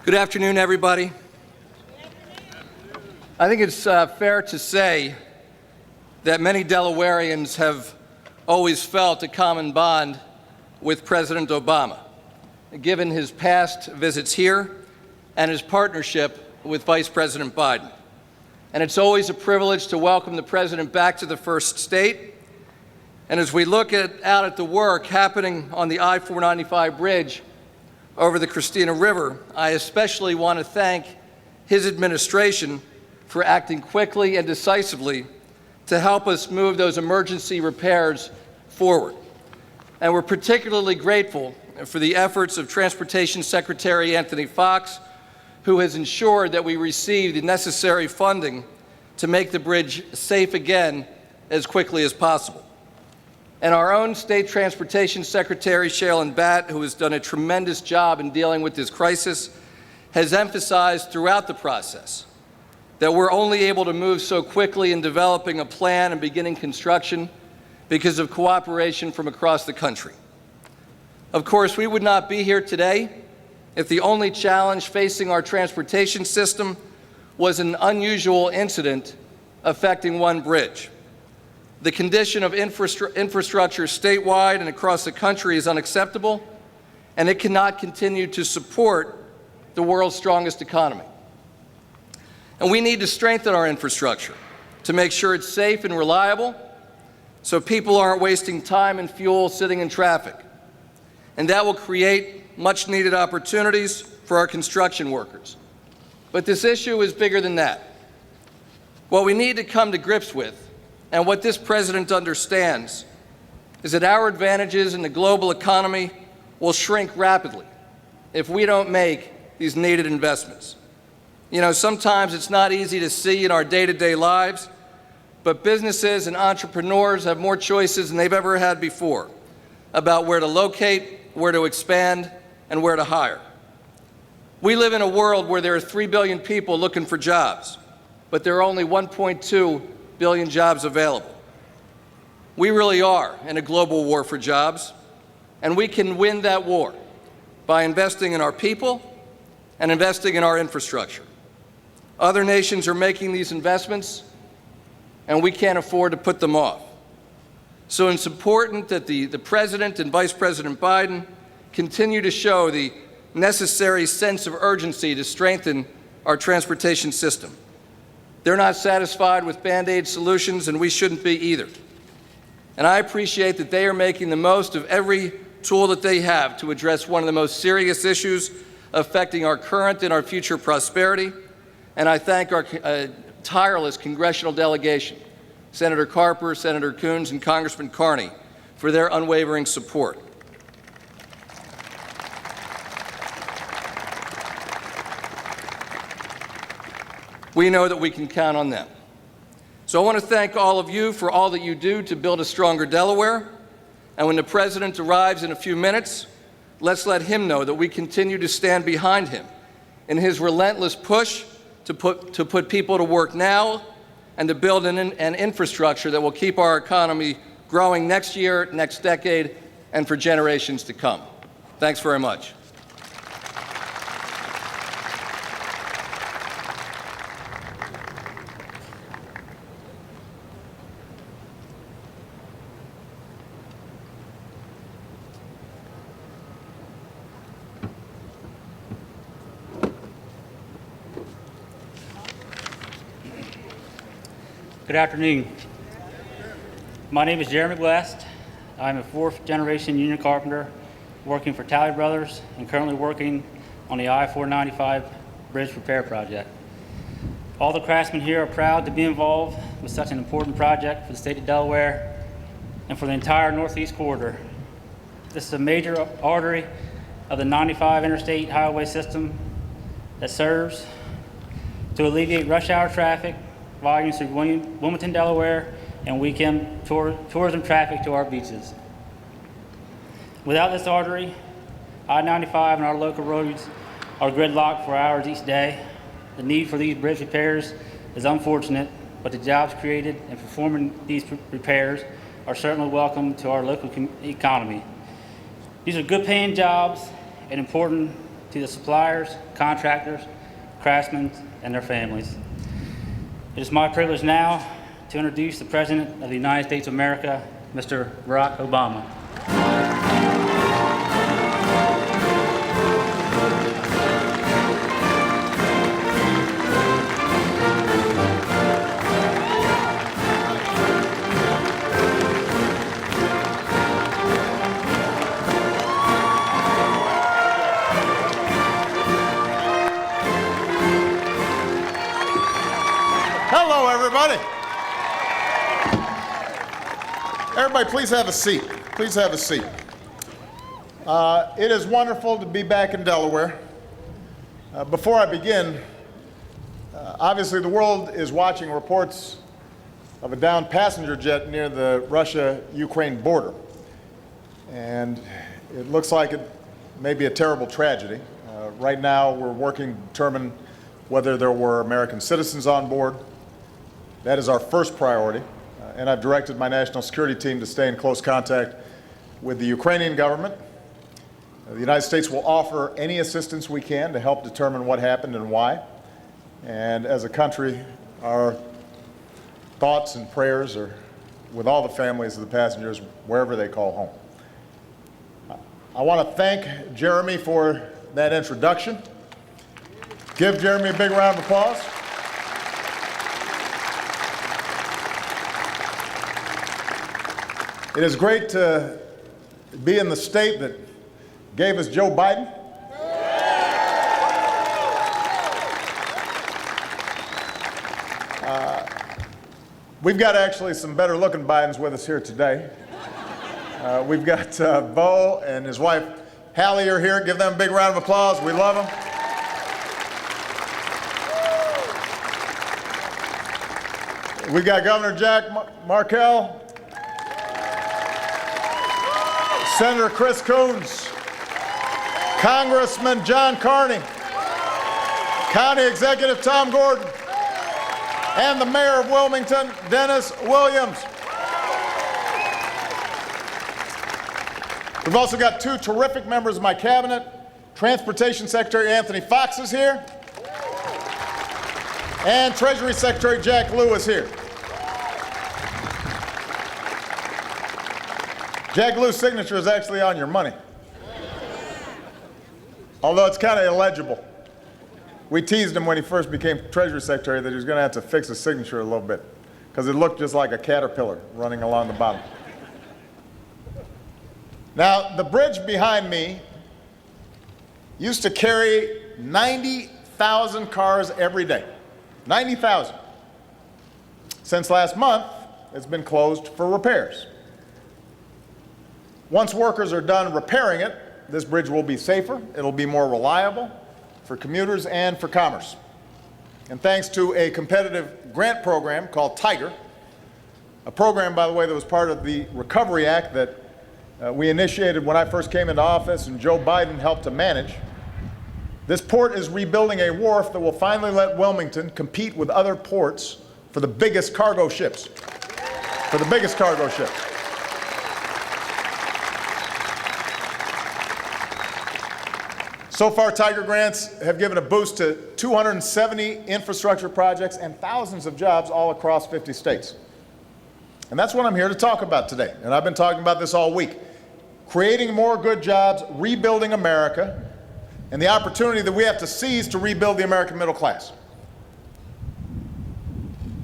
Good afternoon, everybody. I think it's fair to say that many Delawareans have always felt a common bond with President Obama, given his past visits here and his partnership with Vice President Biden. And it's always a privilege to welcome the President back to the First State. And as we look out at the work happening on the I-495 bridge over the Christina River, I especially want to thank his administration for acting quickly and decisively to help us move those emergency repairs forward. And we're particularly grateful for the efforts of Transportation Secretary Anthony Foxx, who has ensured that we receive the necessary funding to make the bridge safe again as quickly as possible. And our own State Transportation Secretary, Shaylin Batt, who has done a tremendous job in dealing with this crisis, has emphasized throughout the process that we're only able to move so quickly in developing a plan and beginning construction because of cooperation from across the country. Of course, we would not be here today if the only challenge facing our transportation system was an unusual incident affecting one bridge. The condition of infrastructure statewide and across the country is unacceptable, and it cannot continue to support the world's strongest economy. And we need to strengthen our infrastructure to make sure it's safe and reliable so people aren't wasting time and fuel sitting in traffic. And that will create much-needed opportunities for our construction workers. But this issue is bigger than that. What we need to come to grips with, and what this president understands, is that our advantages in the global economy will shrink rapidly if we don't make these needed investments. You know, sometimes it's not easy to see in our day-to-day lives, but businesses and entrepreneurs have more choices than they've ever had before about where to locate, where to expand, and where to hire. We live in a world where there are 3 billion people looking for jobs, but there are only 1.2 billion jobs available. We really are in a global war for jobs, and we can win that war by investing in our people and investing in our infrastructure. Other nations are making these investments, and we can't afford to put them off. So it's important that the President and Vice President Biden continue to show the necessary sense of urgency to strengthen our transportation system. They're not satisfied with Band-Aid solutions, and we shouldn't be either. And I appreciate that they are making the most of every tool that they have to address one of the most serious issues affecting our current and our future prosperity. And I thank our tireless congressional delegation, Senator Carper, Senator Coons, and Congressman Carney, for their unwavering support. We know that we can count on them. So I want to thank all of you for all that you do to build a stronger Delaware. And when the President arrives in a few minutes, let's let him know that we continue to stand behind him in his relentless push to put people to work now and to build an infrastructure that will keep our economy growing next year, next decade, and for generations to come. Thanks very much. Good afternoon. My name is Jeremie West. I'm a fourth-generation union carpenter working for Talley Brothers and currently working on the I-495 bridge repair project. All the craftsmen here are proud to be involved with such an important project for the state of Delaware and for the entire Northeast Corridor. This is a major artery of the 95 interstate highway system that serves to alleviate rush hour traffic volumes through Wilmington, Delaware, and weekend tourism traffic to our beaches. Without this artery, I-95 and our local roads are gridlocked for hours each day. The need for these bridge repairs is unfortunate, but the jobs created in performing these repairs are certainly welcome to our local economy. These are good paying jobs and important to the suppliers, contractors, craftsmen, and their families. It is my privilege now to introduce the President of the United States of America, Mr. Barack Obama. Hello, everybody. Everybody, please have a seat. Please have a seat. It is wonderful to be back in Delaware. Before I begin, obviously the world is watching reports of a downed passenger jet near the Russia-Ukraine border. And it looks like it may be a terrible tragedy. Right now, we're working to determine whether there were American citizens on board. That is our first priority, and I've directed my national security team to stay in close contact with the Ukrainian government. The United States will offer any assistance we can to help determine what happened and why. And as a country, our thoughts and prayers are with all the families of the passengers wherever they call home. I want to thank Jeremie for that introduction. Give Jeremie a big round of applause. It is great to be in the state that gave us Joe Biden. We've got actually some better looking Bidens with us here today. We've got Bo and his wife Hallie are here. Give them a big round of applause. We love them. We've got Governor Jack Markell, Senator Chris Coons, Congressman John Carney, County Executive Tom Gordon, and the Mayor of Wilmington, Dennis Williams. We've also got two terrific members of my cabinet. Transportation Secretary Anthony Fox is here, and Treasury Secretary Jack Lew is here. Jack Lew's signature is actually on your money, although it's kind of illegible. We teased him when he first became Treasury Secretary that he was going to have to fix his signature a little bit because it looked just like a caterpillar running along the bottom. Now, the bridge behind me used to carry 90,000 cars every day. 90,000. Since last month, it's been closed for repairs. Once workers are done repairing it, this bridge will be safer, it'll be more reliable for commuters and for commerce. And thanks to a competitive grant program called TIGER, a program, by the way, that was part of the Recovery Act that we initiated when I first came into office and Joe Biden helped to manage, this port is rebuilding a wharf that will finally let Wilmington compete with other ports for the biggest cargo ships. For the biggest cargo ships. So far, Tiger grants have given a boost to 270 infrastructure projects and thousands of jobs all across 50 states. And that's what I'm here to talk about today. And I've been talking about this all week. Creating more good jobs, rebuilding America, and the opportunity that we have to seize to rebuild the American middle class.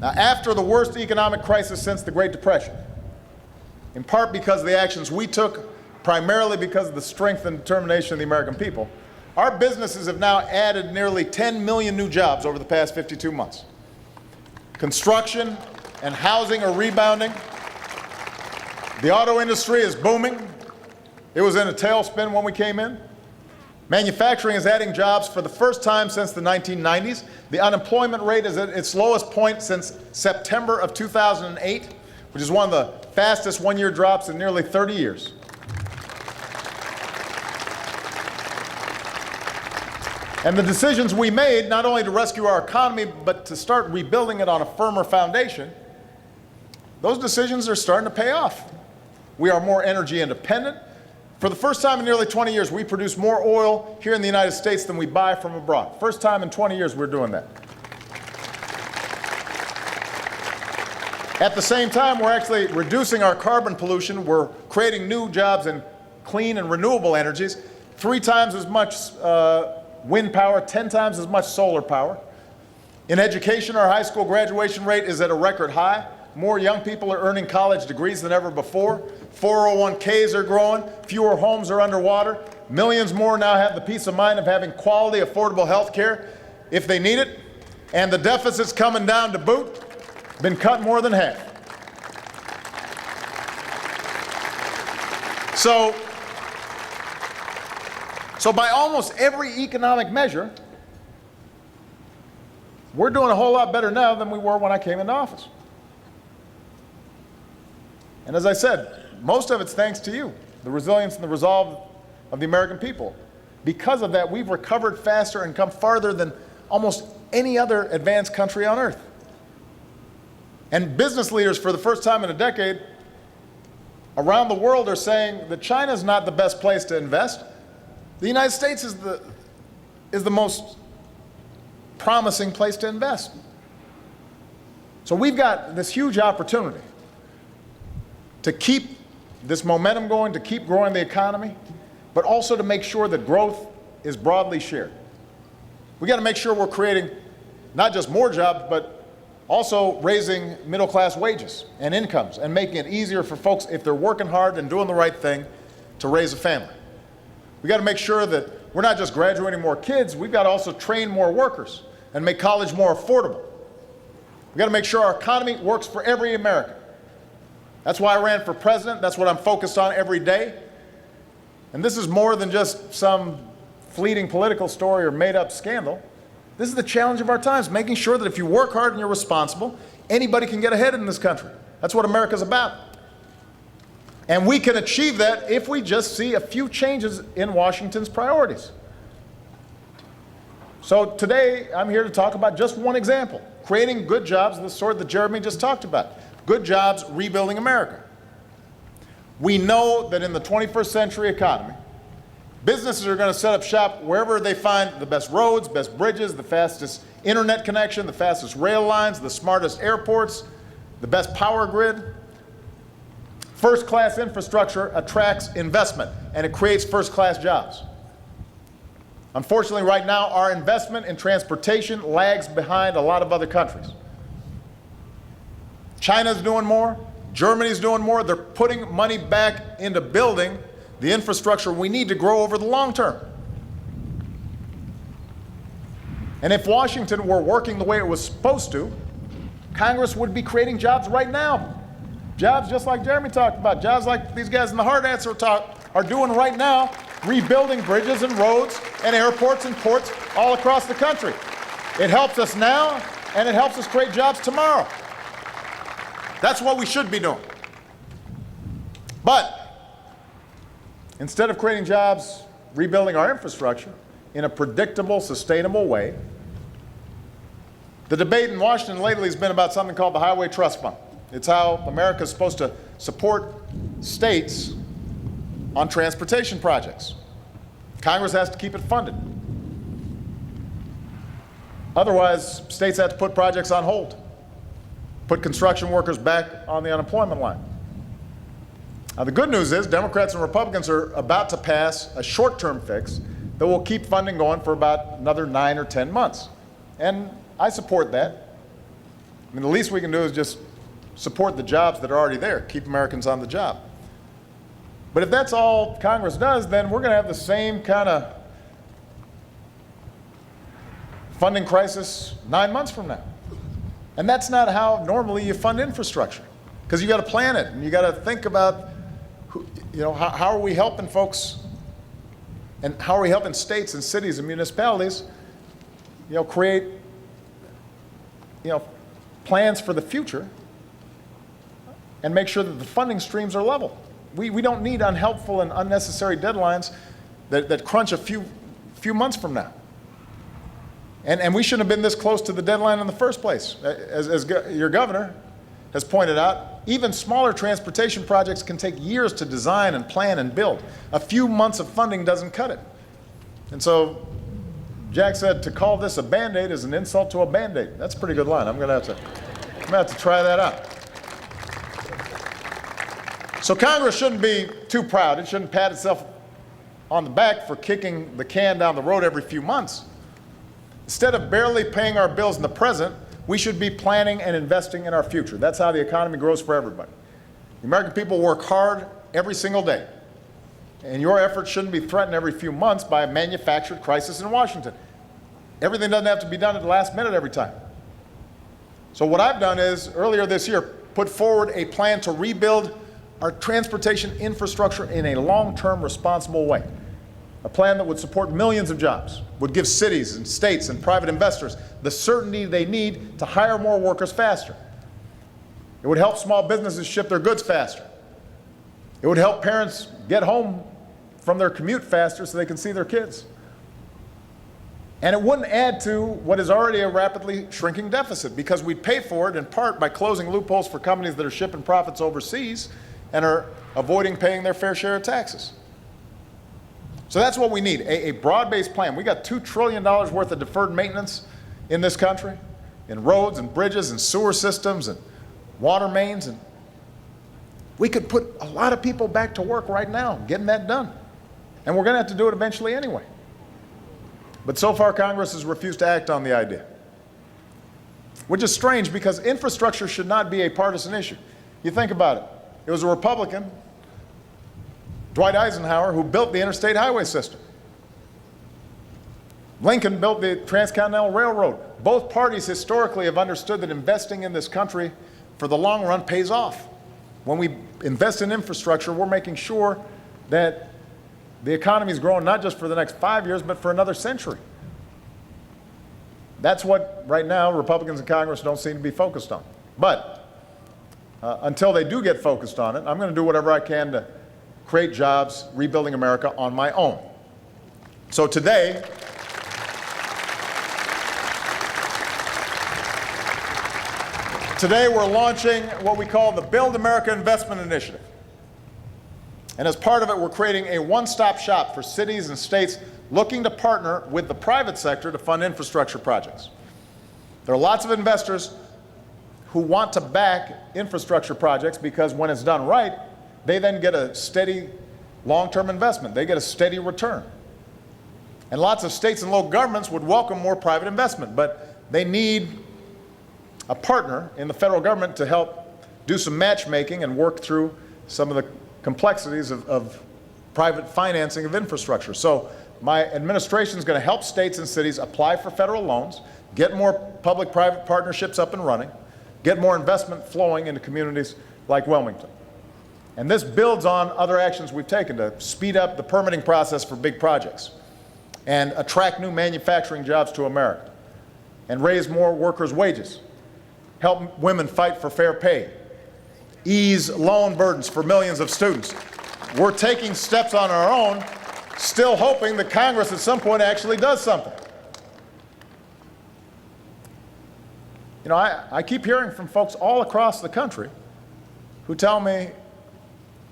Now, after the worst economic crisis since the Great Depression, in part because of the actions we took, primarily because of the strength and determination of the American people, our businesses have now added nearly 10 million new jobs over the past 52 months. Construction and housing are rebounding. The auto industry is booming. It was in a tailspin when we came in. Manufacturing is adding jobs for the first time since the 1990s. The unemployment rate is at its lowest point since September of 2008, which is one of the fastest one-year drops in nearly 30 years. And the decisions we made, not only to rescue our economy, but to start rebuilding it on a firmer foundation, those decisions are starting to pay off. We are more energy independent. For the first time in nearly 20 years, we produce more oil here in the United States than we buy from abroad. First time in 20 years we're doing that. At the same time, we're actually reducing our carbon pollution. We're creating new jobs in clean and renewable energies, 3 times as much wind power, 10 times as much solar power. In education, our high school graduation rate is at a record high. More young people are earning college degrees than ever before. 401ks are growing. Fewer homes are underwater. Millions more now have the peace of mind of having quality, affordable health care if they need it. And the deficit's coming down to boot, been cut more than half. So by almost every economic measure, we're doing a whole lot better now than we were when I came into office. And as I said, most of it's thanks to you, the resilience and the resolve of the American people. Because of that, we've recovered faster and come farther than almost any other advanced country on earth. And business leaders, for the first time in a decade, around the world are saying that China's not the best place to invest. The United States is the most promising place to invest. So we've got this huge opportunity to keep this momentum going, to keep growing the economy, but also to make sure that growth is broadly shared. We've got to make sure we're creating not just more jobs, but also raising middle-class wages and incomes and making it easier for folks, if they're working hard and doing the right thing, to raise a family. We've got to make sure that we're not just graduating more kids, we've got to also train more workers and make college more affordable. We've got to make sure our economy works for every American. That's why I ran for president. That's what I'm focused on every day. And this is more than just some fleeting political story or made-up scandal. This is the challenge of our times, making sure that if you work hard and you're responsible, anybody can get ahead in this country. That's what America's about. And we can achieve that if we just see a few changes in Washington's priorities. So today, I'm here to talk about just one example, creating good jobs, the sort that Jeremie just talked about. Good jobs, rebuilding America. We know that in the 21st century economy, businesses are going to set up shop wherever they find the best roads, best bridges, the fastest internet connection, the fastest rail lines, the smartest airports, the best power grid. First-class infrastructure attracts investment, and it creates first-class jobs. Unfortunately, right now, our investment in transportation lags behind a lot of other countries. China's doing more. Germany's doing more. They're putting money back into building the infrastructure we need to grow over the long term. And if Washington were working the way it was supposed to, Congress would be creating jobs right now. Jobs just like Jeremie talked about, jobs like these guys in the hard answer are doing right now, rebuilding bridges and roads and airports and ports all across the country. It helps us now, and it helps us create jobs tomorrow. That's what we should be doing. But instead of creating jobs, rebuilding our infrastructure in a predictable, sustainable way, the debate in Washington lately has been about something called the Highway Trust Fund. It's how America is supposed to support states on transportation projects. Congress has to keep it funded. Otherwise, states have to put projects on hold, put construction workers back on the unemployment line. Now, the good news is Democrats and Republicans are about to pass a short-term fix that will keep funding going for about another 9 or 10 months. And I support that. I mean, the least we can do is just support the jobs that are already there, keep Americans on the job. But if that's all Congress does, then we're going to have the same kind of funding crisis 9 months from now. And that's not how normally you fund infrastructure, because you got to plan it and you got to think about, how are we helping folks, and how are we helping states and cities and municipalities, create, plans for the future and make sure that the funding streams are level. We don't need unhelpful and unnecessary deadlines that crunch a few months from now. And we shouldn't have been this close to the deadline in the first place. As your governor, has pointed out, even smaller transportation projects can take years to design and plan and build. A few months of funding doesn't cut it. And so Jack said to call this a Band-Aid is an insult to a Band-Aid. That's a pretty good line. I'm going to have to try that out. So Congress shouldn't be too proud. It shouldn't pat itself on the back for kicking the can down the road every few months. Instead of barely paying our bills in the present, we should be planning and investing in our future. That's how the economy grows for everybody. The American people work hard every single day. And your efforts shouldn't be threatened every few months by a manufactured crisis in Washington. Everything doesn't have to be done at the last minute every time. So what I've done is, earlier this year, put forward a plan to rebuild our transportation infrastructure in a long-term, responsible way. A plan that would support millions of jobs, would give cities and states and private investors the certainty they need to hire more workers faster. It would help small businesses ship their goods faster. It would help parents get home from their commute faster so they can see their kids. And it wouldn't add to what is already a rapidly shrinking deficit, because we'd pay for it in part by closing loopholes for companies that are shipping profits overseas and are avoiding paying their fair share of taxes. So that's what we need, a broad-based plan. We got $2 trillion worth of deferred maintenance in this country, in roads and bridges and sewer systems and water mains. And we could put a lot of people back to work right now getting that done. And we're going to have to do it eventually anyway. But so far, Congress has refused to act on the idea, which is strange because infrastructure should not be a partisan issue. You think about it. It was a Republican, Dwight Eisenhower, who built the interstate highway system. Lincoln built the Transcontinental Railroad. Both parties historically have understood that investing in this country for the long run pays off. When we invest in infrastructure, we're making sure that the economy is growing not just for the next 5 years, but for another century. That's what, right now, Republicans in Congress don't seem to be focused on. But until they do get focused on it, I'm going to do whatever I can to create jobs, rebuilding America on my own. So today, we're launching what we call the Build America Investment Initiative. And as part of it, we're creating a one-stop shop for cities and states looking to partner with the private sector to fund infrastructure projects. There are lots of investors who want to back infrastructure projects because when it's done right, they then get a steady long-term investment. They get a steady return. And lots of states and local governments would welcome more private investment, but they need a partner in the federal government to help do some matchmaking and work through some of the complexities of private financing of infrastructure. So my administration is going to help states and cities apply for federal loans, get more public-private partnerships up and running, get more investment flowing into communities like Wilmington. And this builds on other actions we've taken to speed up the permitting process for big projects and attract new manufacturing jobs to America and raise more workers' wages, help women fight for fair pay, ease loan burdens for millions of students. We're taking steps on our own, still hoping that Congress at some point actually does something. You know, I keep hearing from folks all across the country who tell me,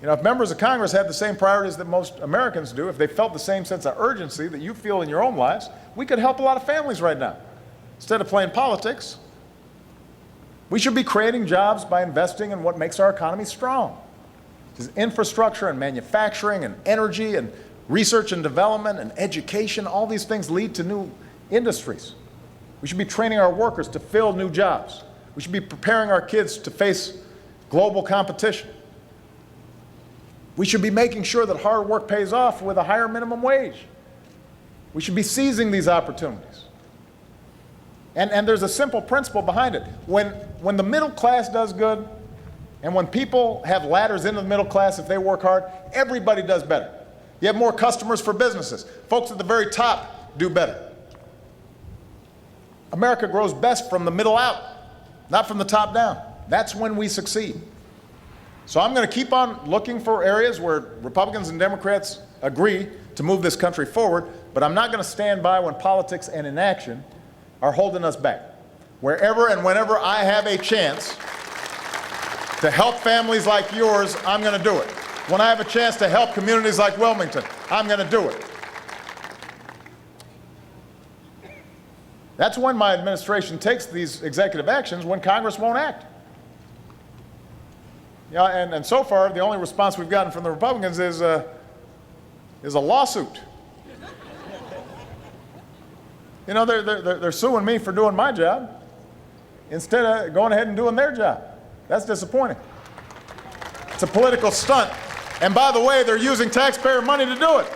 you know, if members of Congress had the same priorities that most Americans do, if they felt the same sense of urgency that you feel in your own lives, we could help a lot of families right now. Instead of playing politics, we should be creating jobs by investing in what makes our economy strong. This is infrastructure and manufacturing and energy and research and development and education. All these things lead to new industries. We should be training our workers to fill new jobs. We should be preparing our kids to face global competition. We should be making sure that hard work pays off with a higher minimum wage. We should be seizing these opportunities. And there's a simple principle behind it. When the middle class does good, and when people have ladders into the middle class, if they work hard, everybody does better. You have more customers for businesses. Folks at the very top do better. America grows best from the middle out, not from the top down. That's when we succeed. So I'm going to keep on looking for areas where Republicans and Democrats agree to move this country forward, but I'm not going to stand by when politics and inaction are holding us back. Wherever and whenever I have a chance to help families like yours, I'm going to do it. When I have a chance to help communities like Wilmington, I'm going to do it. That's when my administration takes these executive actions, when Congress won't act. Yeah, and so far, the only response we've gotten from the Republicans is a lawsuit. You know, they're suing me for doing my job instead of going ahead and doing their job. That's disappointing. It's a political stunt. And by the way, they're using taxpayer money to do it.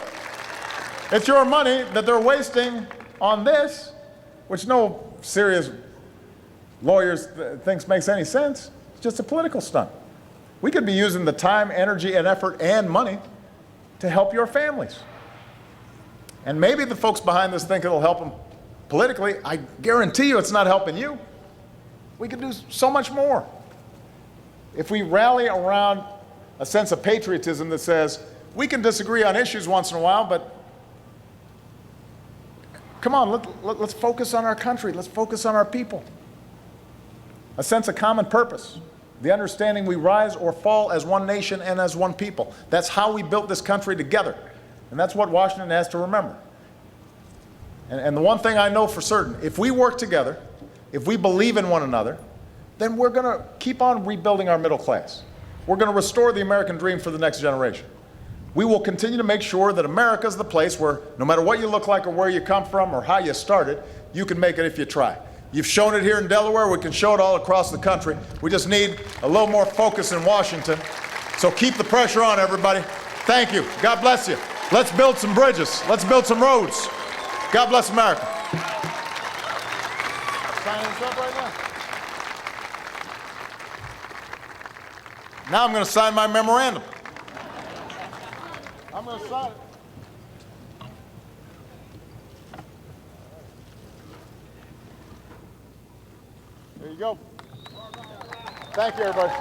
It's your money that they're wasting on this, which no serious lawyers thinks makes any sense. It's just a political stunt. We could be using the time, energy, and effort and money to help your families. And maybe the folks behind this think it'll help them politically. I guarantee you it's not helping you. We could do so much more if we rally around a sense of patriotism that says we can disagree on issues once in a while, but come on, let's focus on our country. Let's focus on our people. A sense of common purpose. The understanding we rise or fall as one nation and as one people. That's how we built this country together. And that's what Washington has to remember. And the one thing I know for certain, if we work together, if we believe in one another, then we're going to keep on rebuilding our middle class. We're going to restore the American dream for the next generation. We will continue to make sure that America is the place where no matter what you look like or where you come from or how you started, you can make it if you try. You've shown it here in Delaware. We can show it all across the country. We just need a little more focus in Washington. So keep the pressure on, everybody. Thank you. God bless you. Let's build some bridges. Let's build some roads. God bless America. Signing this up right now. Now I'm going to sign my memorandum. I'm going to sign it. There you go. Thank you, everybody.